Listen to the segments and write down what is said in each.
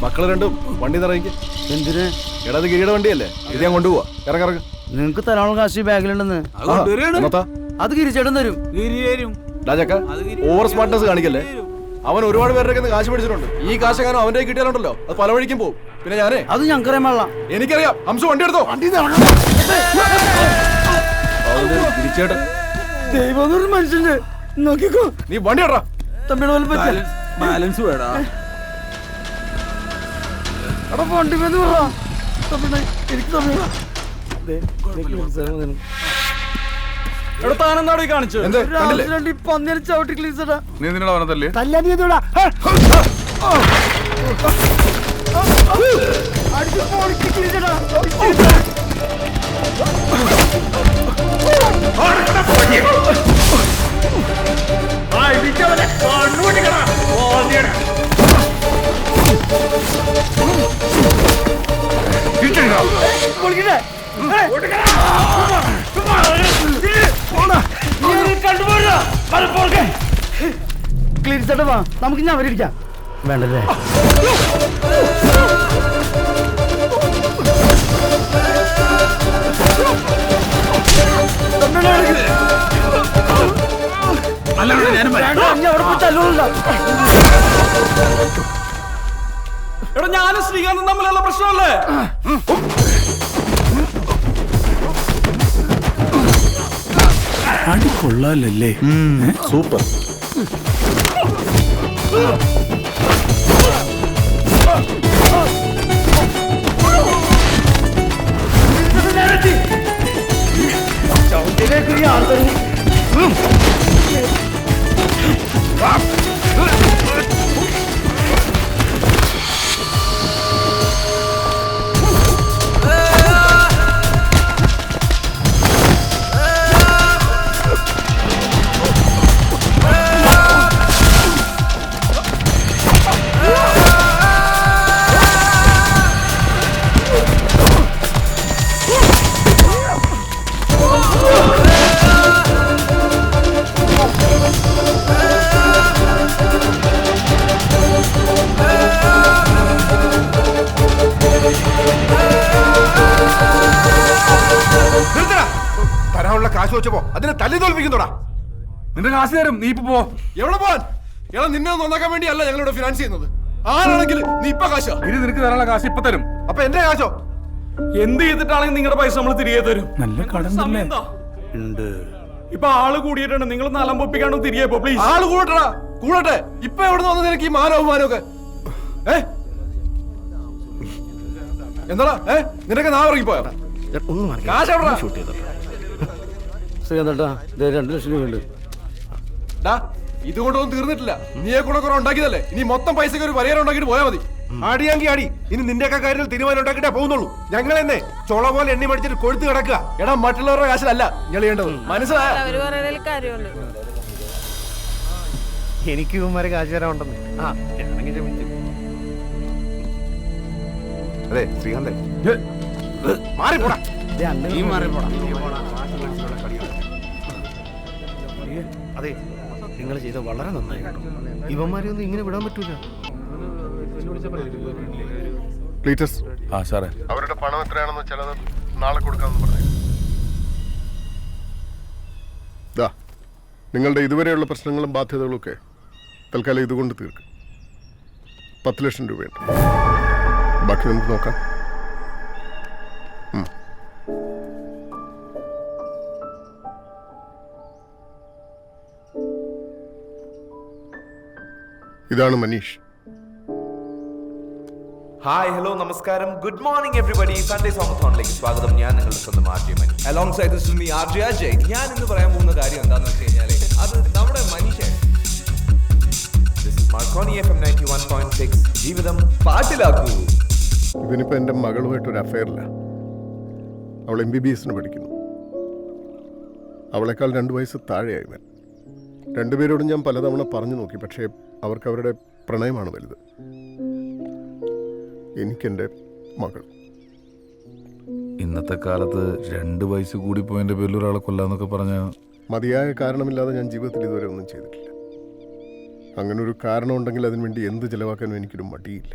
മക്കള് രണ്ടും വണ്ടി നിറയിക്ക്. എന്തിന്? എടാ അത് ഗിരിയുടെ വണ്ടിയല്ലേ, ഇത് ഞാൻ കൊണ്ടുപോവാ. ഇറങ്ങിറങ്ങ. നിങ്ങക്ക് തരാനുള്ള കാശ് ബാഗിലുണ്ടെന്ന്. അത് ഗിരിച്ചേട്ടൻ തരും. രാജക്ക ഓവർ സ്മാർട്ട്നെസ് കാണിക്കല്ലേ. അവൻ ഒരുപാട് പേരുടെ കാശ് മേടിച്ചിട്ടുണ്ട്. ഈ കാശെങ്ങാനും അവന്റെ കിട്ടിയാലുണ്ടല്ലോ അത് പല വഴിക്കും പോകും. പിന്നെ ഞാനേ അത് ഞങ്ങൾക്കറിയാൻ പാടില്ല. എനിക്കറിയാം. ഹംസു വണ്ടി എടുത്തോ. ഗിരിച്ചേട്ടൻ ദൈവം മനുഷ്യന്റെ നോക്കിക്കോ. നീ വണ്ടി ഇടറാ. തമ്മിയുടെ ബാലൻസ് വേടാ. അവിടെ വണ്ടി എനിക്ക് തമ്മിട താനെന്താടോ കാണിച്ചു? പന്നിനെ ചവിട്ടി ക്ലീസടാ. നീ നിന്നോട് പറഞ്ഞതല്ലേ? ക്ലീൻ വാ, നമുക്ക് ഞാൻ അവരിക്കാം. വേണ്ടല്ലേ? എടാ ഞാനും ശ്രീകാന്തും തമ്മിലുള്ള പ്രശ്നമല്ലേ? അടി കൊള്ളാലല്ലേ? സൂപ്പർ. തരാനുള്ള കാശ് വെച്ചപ്പോ അതിനെ തല്ലി തോൽപ്പിക്കുന്നോടാ. നിന്റെ കാശ് തരും, നീ ഇപ്പൊ പോ. എവിടെ പോവാൻ? എടാ നിന്നെ നന്നാക്കാൻ വേണ്ടിയല്ല ഞങ്ങളിവിടെ ഫിനാൻസ് ചെയ്യുന്നത്. ആരാണെങ്കിൽ നീ ഇപ്പൊ കാശോ? ഇനി നിനക്ക് തരാനുള്ള കാശ് ഇപ്പൊ തരും. അപ്പൊ എന്റെ കാശോ? എന്ത് ചെയ്തിട്ടാണെങ്കിൽ നിങ്ങളുടെ പൈസ നമ്മൾ തിരികെ തരും. നല്ല കടം ഉണ്ട്. ഇപ്പൊ ആള് കൂടിയിട്ടുണ്ട്. നിങ്ങൾ നലം പൊപ്പിക്കാണ്ടോ തിരികെ പോ പ്ലീസ്. ആള് കൂടട്ടാ, കൂടട്ടെ. ഇപ്പൊ എവിടെ വന്നത് നിനക്ക് ഈ മാനോ അപമാനമൊക്കെ? എന്താടാ നിനക്ക് നാ ഇറങ്ങിപ്പോയോ? കാശ് എവിടെടാ? ശ്രീകാന്താ 2 ലക്ഷം രൂപയുണ്ട്. ഇതുകൊണ്ടൊന്നും തീർന്നിട്ടില്ല. നീയെ കൂടെ കുറെ ഉണ്ടാക്കിയതല്ലേ. ഇനി മൊത്തം പൈസക്ക് ഒരു പരിഹാരം ഉണ്ടാക്കിട്ട് പോയാൽ മതി. ആടിയാങ്കി ആടി. ഇനി നിന്റെയൊക്കെ കാര്യത്തിൽ തീരുമാനം ഉണ്ടാക്കിട്ടേ പോകുന്നുള്ളൂ. ഞങ്ങൾ തന്നെ ചൊള പോലെ എണ്ണി മടിച്ചിട്ട് കൊഴുത്ത് കിടക്കുക. എടാ മറ്റുള്ളവരുടെ കാശിലല്ല നിങ്ങൾ ചെയ്യേണ്ടത്, മനസ്സിലായോ? എനിക്ക് ഇവന്മാരെ കാശ് തരാൻ ഉണ്ടെന്ന്. അതെ ശ്രീകാന്തേ മാറിപ്പോടാ. അതെ, നിങ്ങൾ ചെയ്ത വളരെ നന്നായി കേട്ടോ. ഇവന്മാരെ ഒന്നും ഇങ്ങനെ വിടാൻ പറ്റൂല. അവരുടെ പണം എത്രയാണെന്ന് ചിലത് നാളെ കൊടുക്കാമെന്ന് പറഞ്ഞു. നിങ്ങളുടെ ഇതുവരെയുള്ള പ്രശ്നങ്ങളും ബാധ്യതകളും ഒക്കെ തൽക്കാലം ഇതുകൊണ്ട് തീർക്കും. 10 ലക്ഷം രൂപയുണ്ട്. ബാക്കി നമുക്ക് നോക്കാം. ഇതാണ് മനീഷ്. ഹായ്, ഹലോ, നമസ്കാരം, ഗുഡ് മോർണിംഗ് എവരിബഡി. സൺഡേ സോമത്തോണിലേക്ക് സ്വാഗതം. ഞാൻ നിങ്ങളുടെ സ്വന്തം RJ money. Along side this me RJ Ajay. ഞാൻ ഇന്ന് പറയാൻ പോകുന്ന കാര്യം എന്താണെന്ന് വെച്ച് കഴിഞ്ഞാൽ അത് നമ്മുടെ Manish. This is Marconi FM 91.6. ജീവിതം പാട്ടിലാക്കൂ. ഇവനിപ്പോൾ എൻ്റെ മകളുമായിട്ടൊരു അഫയറില്ല. അവൾ MBBS പഠിക്കുന്നു. അവളെക്കാൾ 2 വയസ്സ് താഴെയായി ഇവൻ. രണ്ടുപേരോടും ഞാൻ പലതവണ പറഞ്ഞു നോക്കി, പക്ഷേ അവർക്ക് അവരുടെ പ്രണയമാണ് വലുത്. എനിക്കെൻ്റെ മകൾ. ഇന്നത്തെ കാലത്ത് 2 വയസ്സ് കൂടി പോയതിന്റെ പേരിൽ ഒരാളെ കൊല്ലാന്നൊക്കെ പറഞ്ഞ മതിയായ കാരണമില്ലാതെ ഞാൻ ജീവിതത്തിൽ ഇതുവരെ ഒന്നും ചെയ്തിട്ടില്ല. അങ്ങനെ ഒരു കാരണം ഉണ്ടെങ്കിൽ അതിനുവേണ്ടി എന്ത് ചിലവാക്കാനും എനിക്കൊരു മടിയില്ല.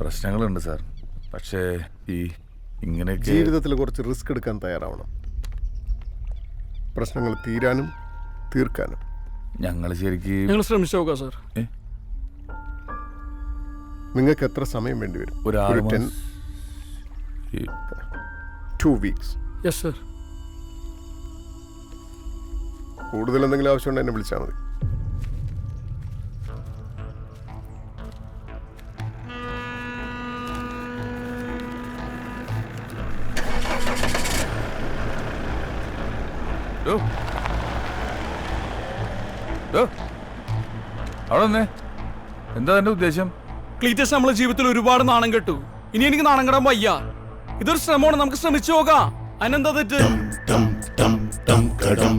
പ്രശ്നങ്ങളുണ്ട് സാർ. പക്ഷേ ഈ ഇങ്ങനെയൊക്കെ ജീവിതത്തിൽ കുറച്ച് റിസ്ക് എടുക്കാൻ തയ്യാറാവണം. പ്രശ്നങ്ങൾ തീരാനും തീർക്കാനും. ഞങ്ങൾ ശരിക്കും നിങ്ങൾ ശ്രമിച്ചു നോക്കാം സാർ. നിങ്ങൾക്ക് എത്ര സമയം വേണ്ടി വരും? ഒരു 6 10 മാസം. 2 വീക്സ്. Yes sir. കൂടുതൽ എന്തെങ്കിലും ആവശ്യമുണ്ടെങ്കിൽ എന്നെ വിളിച്ചാൽ മതി. അവിടെ വന്നേ. എന്താ എന്റെ ഉദ്ദേശം? ക്ലീറ്റസ് നമ്മളെ ജീവിതത്തിൽ ഒരുപാട് നാണം കെട്ടു. ഇനി എനിക്ക് നാണം കെടാൻ വയ്യ. ഇതൊരു ശ്രമമാണ്, നമുക്ക് ശ്രമിച്ചു നോക്കാം. അതിനെന്താ തെറ്റ്? സങ്കടം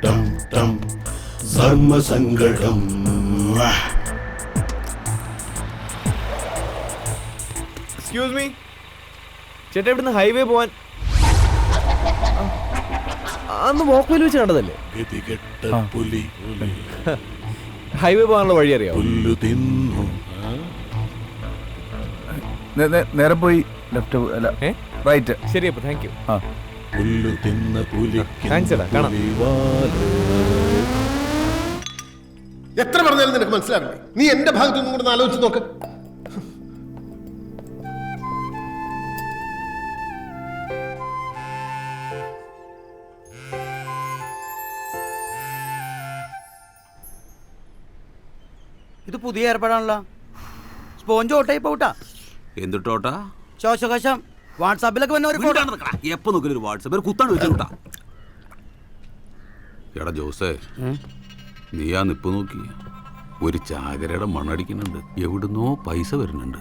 ടം ടം ധർമ്മസങ്കടം. എക്സ്ക്യൂസ് മീ ചേട്ടാ, ഇവിടുന്ന് ഹൈവേ പോവാൻ അന്ന് വോക്ക്വേയിൽ വെച്ച് കണ്ടതല്ലേ? ഗതികെട്ട പുലി ഹൈവേ പോകാനുള്ള വഴി അറിയാം? പുല്ലു തിന്നു. നേരെ പോയി ലെഫ്റ്റ് അല്ല റൈറ്റ്. ശരി, അപ്പൊ താങ്ക് യു. പുല്ലു തിന്ന പുലിക്ക് താങ്ക്സ് ചേട്ടാ, കാണാം. എത്ര പറഞ്ഞാലും നിനക്ക് മനസ്സിലാകണ്ടേ? നീ എന്റെ ഭാഗത്തു നിന്നും കൂടെ ആലോചിച്ച് നോക്ക്. ഇത് പുതിയ ഏർപ്പാടാണല്ലോ. സ്പോഞ്ച് ഓട്ടായി പോട്ടാ. എന്തിട്ടോട്ടാ? ശോശകശം വാട്സാപ്പിലൊക്കെ വന്ന ഒരു ഫോട്ടോ. എപ്പോ നോക്കിയാലും ഒരു വാട്സാപ്പ് കുത്താണ് വെച്ചോട്ടാ. എടാ ജോസേ, നീ ആ നിപ്പ് നോക്കി, ഒരു ചാകരയുടെ മണ്ണടിക്കുന്നുണ്ട്. എവിടുന്നോ പൈസ വരുന്നുണ്ട്.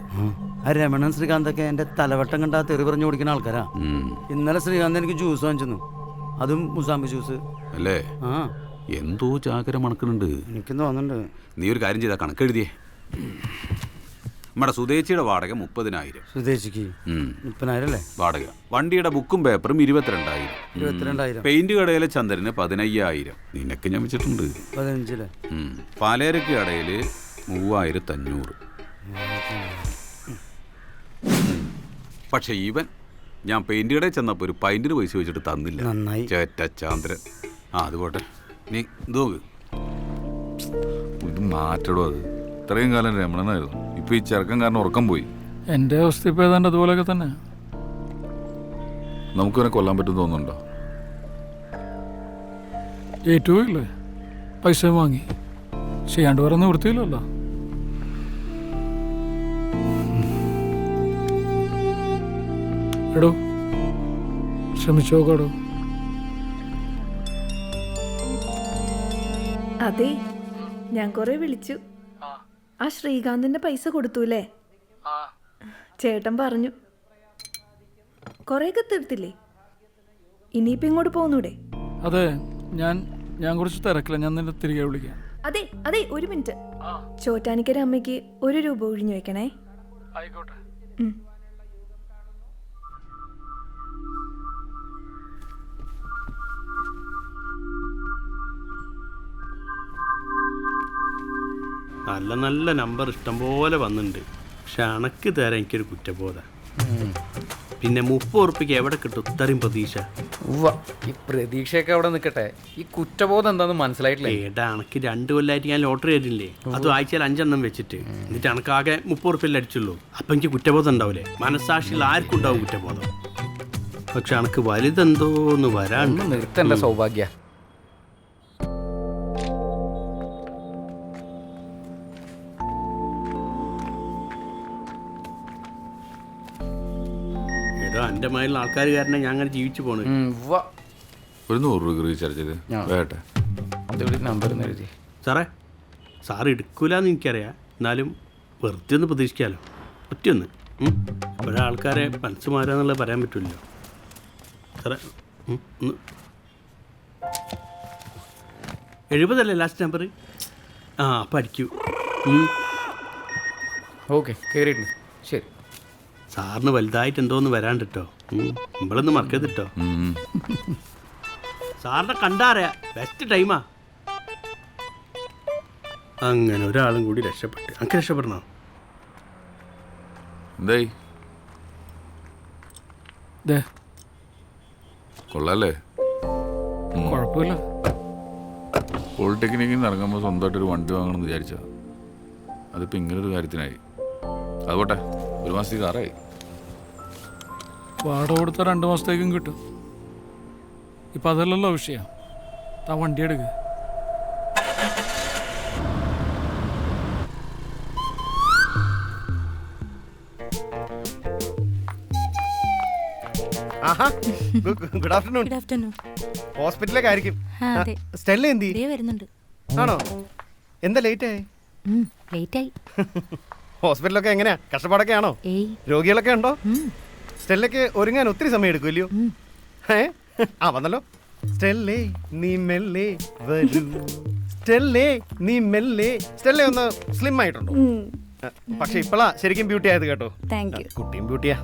ആ രമണൻ ശ്രീകാന്തൊക്കെ എന്റെ തലവട്ടം കണ്ടാ തെറി പറഞ്ഞു ഓടിക്കുന്ന ആൾക്കാരാ. ഇന്നലെ ശ്രീകാന്ത് എനിക്ക് ജ്യൂസ് വാങ്ങിച്ചു, അതും മുസാമ്പി ജ്യൂസ് അല്ലേ? ആ, എന്തോ ചാകര മണക്കുന്നുണ്ട്. എനിക്കും തോന്നുന്നുണ്ട്. നീ ഒരു കാര്യം ചെയ്താ കണക്കെഴുതിയേ. നമ്മുടെ സുദേശിയുടെ വാടക 30,000. സുദേശിക്ക് 30,000 അല്ലേ വാടക. വണ്ടിയുടെ ബുക്കും പേപ്പറും 22,000. 22,000. പെയിന്റ് കടയിലെ ചന്ദ്രന് 15,000. നിനക്ക് ഞാൻ വെച്ചിട്ടുണ്ട് 15. പാലേരക്ക് കടയിൽ 3,500. പക്ഷെ ഇവൻ ഞാൻ പെയിന്റ് കടയിൽ ചെന്നപ്പോൾ ഒരു പൈന്റിന് പൈസ വെച്ചിട്ട് തന്നില്ല. നന്നായി. ചേറ്റ ചാന്ദ്രൻ. അത് പോട്ടെ, നീ നോക്ക്. ഇത് മാറ്റടോ. അത് ഇത്രയും കാലം രമണനായിരുന്നു. ഇപ്പൊ ഈ ചെറുക്കം കാരണം ഉറക്കം പോയി. എന്റെ അവസ്ഥ ഇപ്പൊ ഏതാണ്ട് അതുപോലെയൊക്കെ തന്നെ. നമുക്കിവനെ കൊല്ലാൻ പറ്റും തോന്നുന്നുണ്ടോ? ഏറ്റവും ഇല്ലേ പൈസ വാങ്ങി ചെയ്യാണ്ട് വേറെ നിവൃത്തിയില്ലല്ലോ. എടോ ശ്രമിച്ചു നോക്കാടോ. അതെ, ഞാൻ കുറെ വിളിച്ചു. ആ ശ്രീകാന്തിന്റെ പൈസ കൊടുത്തൂല്ലേ? ചേട്ടൻ പറഞ്ഞു കൊറേയൊക്കെ തീർത്തില്ലേ? ഇനിയിപ്പോ ഇങ്ങോട്ട് പോന്നൂടെ? അതെ, ഞാൻ കുറച്ച് തിരക്കില്ല. ഞാൻ നിന്നെ തിരികെ വിളിക്കാം. അതെ അതെ, ഒരു മിനിറ്റ്. ചോറ്റാനിക്കര അമ്മയ്ക്ക് 1 രൂപ ഒഴിഞ്ഞു വെക്കണേ. ആയിക്കോട്ടെ. നല്ല നല്ല നമ്പർ ഇഷ്ടംപോലെ വന്നിട്ടുണ്ട്. പക്ഷെ അണക്ക് തരാൻ എനിക്കൊരു കുറ്റബോധ. പിന്നെ 30 ഉറുപ്പിക്ക് എവിടെ കിട്ടും ഇത്രയും പ്രതീക്ഷ? ഈ പ്രതീക്ഷയൊക്കെ അവിടെ നിൽക്കട്ടെ, ഈ കുറ്റബോധം എന്താന്ന് മനസ്സിലായിട്ടില്ല. ഏടാ, അണക്ക് 2 കൊല്ലമായിട്ട് ഞാൻ ലോട്ടറി ആയിട്ടില്ലേ, അത് ആഴ്ചയിൽ 5 എണ്ണം വെച്ചിട്ട്. എന്നിട്ട് അണക്കാകെ 30 ഉറുപ്പിൽ അടിച്ചുള്ളൂ. അപ്പം എനിക്ക് കുറ്റബോധം ഉണ്ടാവില്ലേ? മനസ്സാക്ഷിയിൽ ആർക്കും ഉണ്ടാവും കുറ്റബോധം. പക്ഷെ അണക്ക് വലുതെന്തോന്ന് വരാണ്ട് നിർത്തണ്ട സൗഭാഗ്യ. എന്റെ മയിലുള്ള ആൾക്കാർ കാരണം ഞാൻ അങ്ങനെ ജീവിച്ചു പോണു. ഒരു 100 രൂപ റീചാർജ് ചെയ്ത് വേട്ടെ. നമ്പർ എഴുതി. സാറ് എടുക്കൂലെന്ന് എനിക്കറിയാം, എന്നാലും വെറുതെ ഒന്ന് പ്രതീക്ഷിക്കാമല്ലോ. ഒറ്റയൊന്ന് ഇപ്പോഴേ ആൾക്കാരെ മനസ്സ് മാറാന്നുള്ളത് പറയാൻ പറ്റില്ലല്ലോ. സാറേ 70 ലാസ്റ്റ് നമ്പർ. ആ, അപ്പം അടിക്കൂ. ഓക്കെ, കയറിയിട്ടുണ്ട്. ശരി. സാറിന് വലുതായിട്ട് എന്തോന്ന് വരാണ്ട് കേട്ടോ. നമ്മളൊന്ന് മറക്കരുത് കേട്ടോ. സാറിനെ കണ്ടാറിയാ ബെസ്റ്റ് ടൈമാ. അങ്ങനെ ഒരാളും കൂടി രക്ഷപ്പെട്ട്. എനിക്ക് രക്ഷപ്പെടണോ? എന്തായി ദേ, കൊള്ളാല്ലേ? കുഴപ്പമില്ല. പോളിടെക്നിക്കിൽ നിന്ന് ഇറങ്ങുമ്പോൾ സ്വന്തമായിട്ടൊരു വണ്ടി വാങ്ങണമെന്ന് വിചാരിച്ചാ അതിപ്പോൾ ഇങ്ങനൊരു കാര്യത്തിനായി. അതുപോട്ടെ, 1 മാസത്തേക്ക് കാറായി. വാടക കൊടുത്ത 2 മാസത്തേക്കും കിട്ടും. ഇപ്പം അതല്ലല്ലോ വിഷയം. താ വണ്ടി എടുക്ക. Good afternoon. Good afternoon. ഹോസ്പിറ്റലിലേക്ക് ആയിരിക്കും. അതെ. സ്റ്റെല്ല എന്തി വരുന്നുണ്ട്. ആണോ? എന്താ ലേറ്റ് ആയി? ലേറ്റ് ആയി. ഹോസ്പിറ്റലൊക്കെ എങ്ങനെയാ? കഷ്ടപ്പാടൊക്കെ ആണോ? രോഗികളൊക്കെ ഉണ്ടോ? സ്റ്റെല്ലയ്ക്ക് ഒരുങ്ങാൻ ഒത്തിരി സമയം എടുക്കുമല്ലോ. വന്നല്ലോ. സ്റ്റെല്ലേ നീ മെല്ലെ വരൂ, സ്റ്റെല്ലേ നീ മെല്ലെ. സ്റ്റെല്ല ഒന്ന് സ്ലിം ആയിട്ടുണ്ടോ? പക്ഷെ ഇപ്പളാ ശരിക്കും ബ്യൂട്ടി ആയത് കേട്ടോ. കുട്ടിയും ബ്യൂട്ടിയാ.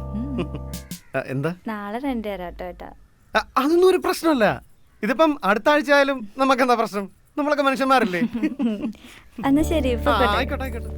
എന്താ? നാളെ റെന്റ് തരാട്ടോ ഏട്ടാ. അതൊന്നും ഒരു പ്രശ്നമല്ല. ഇതിപ്പം അടുത്ത ആഴ്ച ആയാലും നമുക്കെന്താ പ്രശ്നം? നമ്മളൊക്കെ മനുഷ്യന്മാരല്ലേ? എന്നാ ശരി. ആയിക്കോട്ടെ ആയിക്കോട്ടെ.